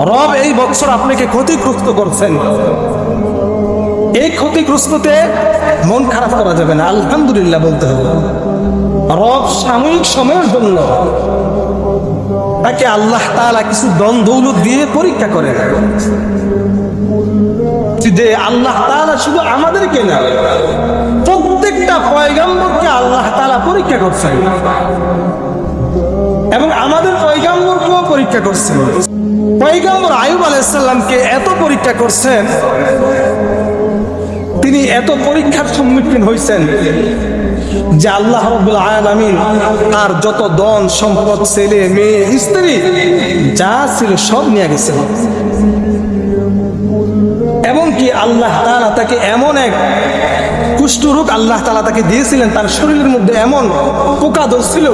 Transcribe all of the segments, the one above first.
রব এই বছর আপনাকে ক্ষতিগ্রস্ত করছেন, এই ক্ষতিগ্রস্ততে মন খারাপ করা যাবে না, আলহামদুলিল্লাহ বলতে হবে। রব সাময়িক সময়ের জন্য তাকে আল্লাহ তাআলা কিছু ধন দৌলত দিয়ে পরীক্ষা করে, যে আল্লাহ তাআলা শুধু আমাদেরকে না, প্রত্যেকটা পয়গম্বরকে আল্লাহ তাআলা পরীক্ষা করছেন এবং আমাদের পয়গম্বরকেও পরীক্ষা করছেন। পয়গম্বর আইয়ুব আলাইহিস সালামকে এত পরীক্ষা করছেন, তিনি এত পরীক্ষার সম্মুখীন হয়েছেন যে আল্লাহ রাব্বুল আলামিন তার যত ধন সম্পদ, ছেলে মেয়ে স্ত্রী যা ছিল সব নিয়ে গেছেন। এবং কি আল্লাহ তাআলা তাকে এমন এক কুষ্ঠরোগ আল্লাহ তাআলা তাকে দিয়েছিলেন, তার শরীরের মধ্যে এমন পোকা ধরছিল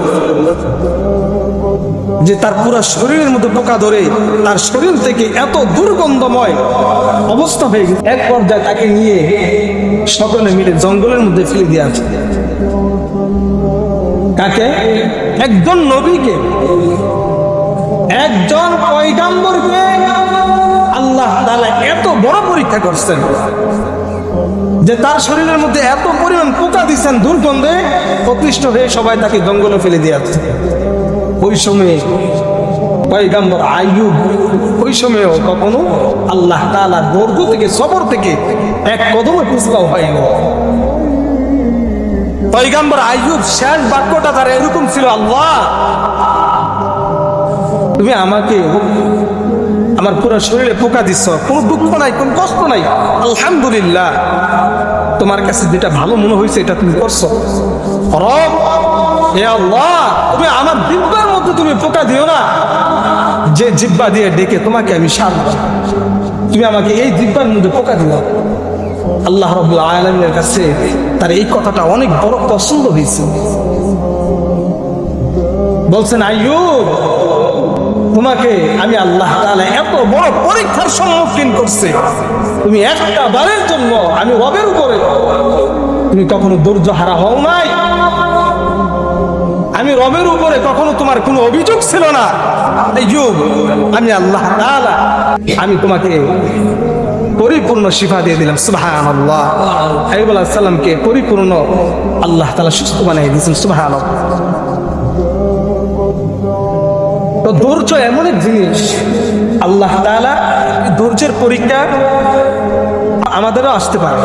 যে তার পুরো শরীরের মধ্যে পোকা ধরে তার শরীর থেকে এত দুর্গন্ধময় অবস্থা হয়ে গেছে। এক পর্যায়ে তাকে নিয়ে সকলে মিলে জঙ্গলের মধ্যে ফেলে দিয়ে আছে। কাকে? একজন নবীকে, একজন পয়গম্বরকে আল্লাহ তাআলা এত বড় পরীক্ষা করছেন যে তার শরীরের মধ্যে এত পরিমাণ পোকা দিচ্ছেন, দুর্গন্ধে অতিষ্ঠ হয়ে সবাই তাকে জঙ্গলে ফেলে দিয়ে আছে। ওই সময়ে পয়গম্বর আইয়ুব ওই সময়েও কখনো আল্লাহ তাআলার বর্গ থেকে, সবর থেকে এক কদমে পিছলাও হয়নি। পয়গম্বর আইয়ুব শেষ বাক্যটা তার এরকম ছিল, আল্লাহ তুমি আমাকে আমার পুরো শরীরে পোকা দিচ্ছ, কোনো দুঃখ নাই, কোনো কষ্ট নাই, আলহামদুলিল্লাহ, তোমার কাছে যেটা ভালো মনে হয়েছে এটা তুমি করছো। রব হে আল্লাহ, তুমি আমার জিহ্বার মধ্যে তুমি পোকা দিও না, যে জিহ্বা দিয়ে ডেকে তোমাকে আমি সারব, তুমি আমাকে এই জিহ্বার মধ্যে পোকা দিও। আল্লাহ রাব্বুল আলামিনের কাছে তার এই কথাটা অনেক বড় পছন্দ হয়েছে। বলছেন, আইয়ুব তোমাকে আমি আল্লাহ তাআলা এত বড় পরীক্ষার সম্মুখীন করছে, তুমি একটা বারের জন্য আমি রবের উপরে তুমি কখনো ধৈর্য হারা হও নাই, আমি রবের উপরে কখনো তোমার কোনো অভিযোগ ছিল না। আইয়ুব, আমি আল্লাহ তাআলা আমি তোমাকে পরিপূর্ণ শিফা দিয়ে দিলাম। সুবহানাল্লাহ। আইয়ুব আলাইহিস সালামকে পরিপূর্ণ আল্লাহ তাআলা সুস্থ বানিয়ে দিয়েছেন। সুবহানাল্লাহ। তো ধৈর্য এমন এক জিনিস, আল্লাহ তাআলা ধৈর্যের পরীক্ষা আমাদেরও আসতে পারে।